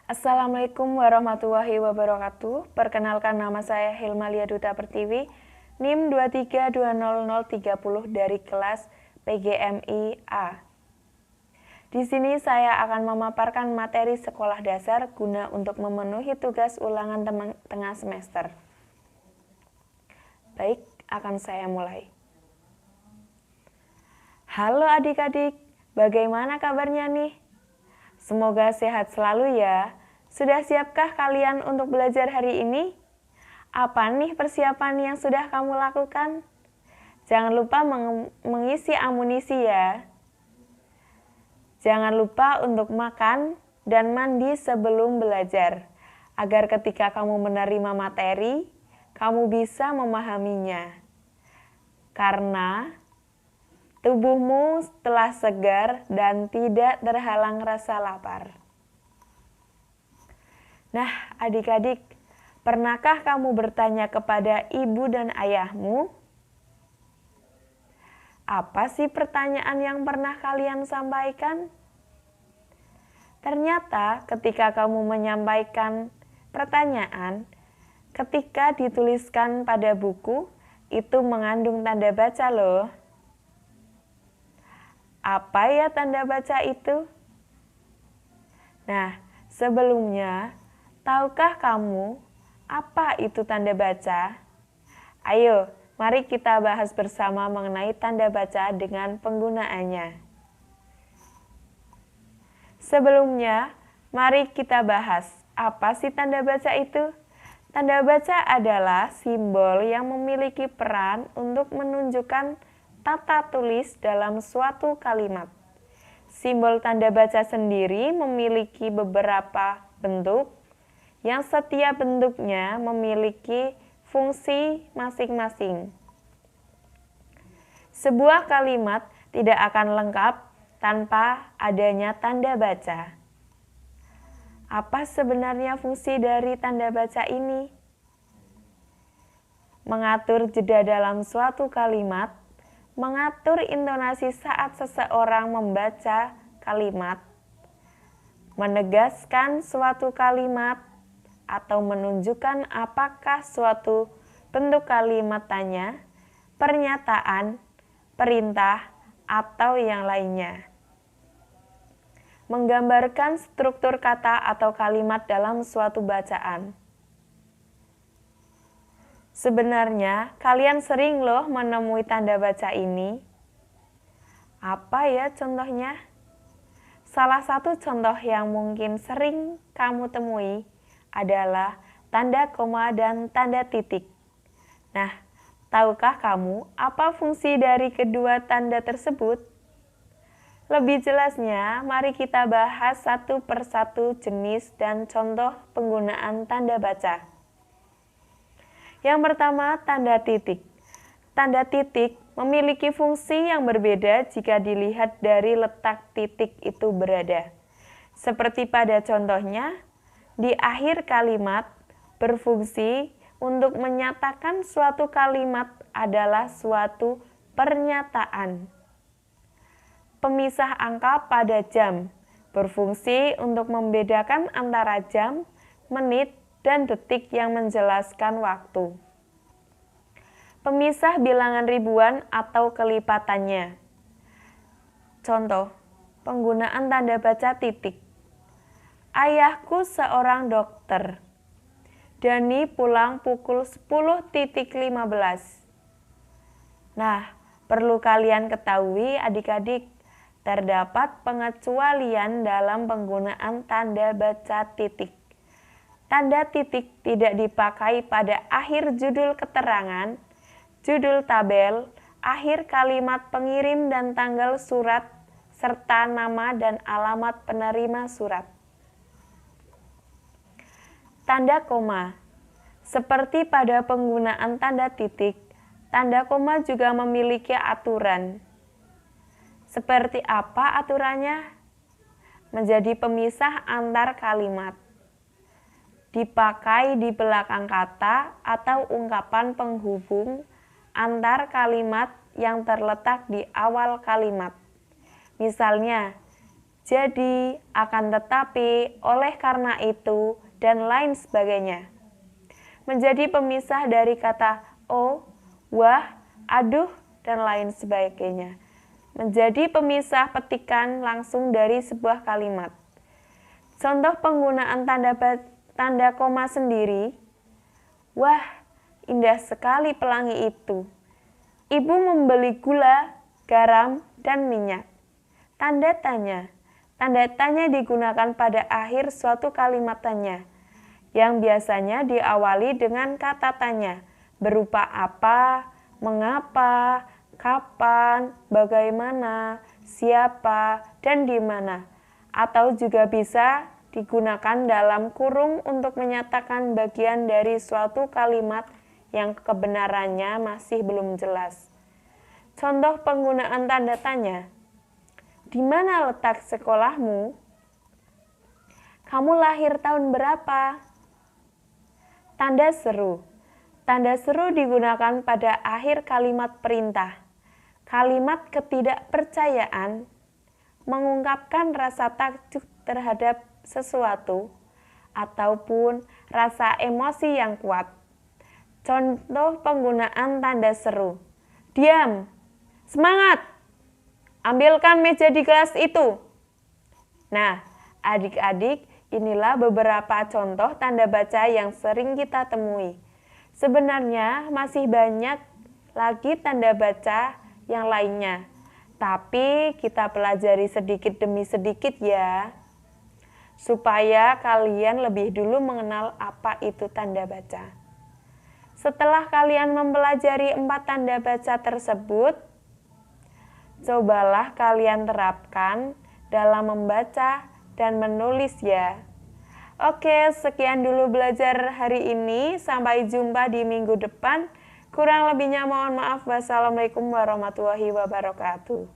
Assalamualaikum warahmatullahi wabarakatuh. Perkenalkan, nama saya Hilmalia Duta Pertiwi, NIM 2320030 dari kelas PGMI A. Di sini saya akan memaparkan materi sekolah dasar guna untuk memenuhi tugas ulangan tengah semester. Baik, akan saya mulai. Halo adik-adik, bagaimana kabarnya nih? Semoga sehat selalu ya. Sudah siapkah kalian untuk belajar hari ini? Apa nih persiapan yang sudah kamu lakukan? Jangan lupa mengisi amunisi ya. Jangan lupa untuk makan dan mandi sebelum belajar, agar ketika kamu menerima materi, kamu bisa memahaminya. Karena tubuhmu telah segar dan tidak terhalang rasa lapar. Nah, adik-adik, pernahkah kamu bertanya kepada ibu dan ayahmu? Apa sih pertanyaan yang pernah kalian sampaikan? Ternyata ketika kamu menyampaikan pertanyaan, ketika dituliskan pada buku, itu mengandung tanda baca loh. Apa ya tanda baca itu? Nah, sebelumnya, tahukah kamu apa itu tanda baca? Ayo, mari kita bahas bersama mengenai tanda baca dengan penggunaannya. Sebelumnya, mari kita bahas apa sih tanda baca itu? Tanda baca adalah simbol yang memiliki peran untuk menunjukkan tata tulis dalam suatu kalimat. Simbol tanda baca sendiri memiliki beberapa bentuk, yang setiap bentuknya memiliki fungsi masing-masing. Sebuah kalimat tidak akan lengkap tanpa adanya tanda baca. Apa sebenarnya fungsi dari tanda baca ini? Mengatur jeda dalam suatu kalimat, mengatur intonasi saat seseorang membaca kalimat, menegaskan suatu kalimat, atau menunjukkan apakah suatu bentuk kalimat tanya, pernyataan, perintah, atau yang lainnya. Menggambarkan struktur kata atau kalimat dalam suatu bacaan. Sebenarnya, kalian sering loh menemui tanda baca ini. Apa ya contohnya? Salah satu contoh yang mungkin sering kamu temui adalah tanda koma dan tanda titik. Nah, tahukah kamu apa fungsi dari kedua tanda tersebut? Lebih jelasnya, mari kita bahas satu persatu jenis dan contoh penggunaan tanda baca. Yang pertama, tanda titik. Tanda titik memiliki fungsi yang berbeda jika dilihat dari letak titik itu berada. Seperti pada contohnya, di akhir kalimat berfungsi untuk menyatakan suatu kalimat adalah suatu pernyataan. Pemisah angka pada jam berfungsi untuk membedakan antara jam, menit, dan detik yang menjelaskan waktu. Pemisah bilangan ribuan atau kelipatannya. Contoh, penggunaan tanda baca titik. Ayahku seorang dokter. Dani pulang pukul 10.15. Nah, perlu kalian ketahui adik-adik, terdapat pengecualian dalam penggunaan tanda baca titik. Tanda titik tidak dipakai pada akhir judul keterangan, judul tabel, akhir kalimat pengirim dan tanggal surat, serta nama dan alamat penerima surat. Tanda koma. Seperti pada penggunaan tanda titik, tanda koma juga memiliki aturan. Seperti apa aturannya? Menjadi pemisah antar kalimat. Dipakai di belakang kata atau ungkapan penghubung antar kalimat yang terletak di awal kalimat. Misalnya, jadi, akan tetapi, oleh karena itu, dan lain sebagainya. Menjadi pemisah dari kata oh, wah, aduh, dan lain sebagainya. Menjadi pemisah petikan langsung dari sebuah kalimat. Contoh penggunaan tanda koma sendiri. Wah, indah sekali pelangi itu. Ibu membeli gula, garam, dan minyak. Tanda tanya. Tanda tanya digunakan pada akhir suatu kalimat tanya, yang biasanya diawali dengan kata tanya, berupa apa, mengapa, kapan, bagaimana, siapa, dan di mana. Atau juga bisa digunakan dalam kurung untuk menyatakan bagian dari suatu kalimat yang kebenarannya masih belum jelas. Contoh penggunaan tanda tanya. Di mana letak sekolahmu? Kamu lahir tahun berapa? Tanda seru. Tanda seru digunakan pada akhir kalimat perintah. Kalimat ketidakpercayaan mengungkapkan rasa takjub terhadap sesuatu ataupun rasa emosi yang kuat. Contoh penggunaan tanda seru. Diam. Semangat. Ambilkan meja di kelas itu. Nah, adik-adik, inilah beberapa contoh tanda baca yang sering kita temui. Sebenarnya masih banyak lagi tanda baca yang lainnya, tapi kita pelajari sedikit demi sedikit ya, supaya kalian lebih dulu mengenal apa itu tanda baca. Setelah kalian mempelajari 4 tanda baca tersebut, cobalah kalian terapkan dalam membaca dan menulis ya. Oke, sekian dulu belajar hari ini. Sampai jumpa di minggu depan. Kurang lebihnya mohon maaf. Wassalamualaikum warahmatullahi wabarakatuh.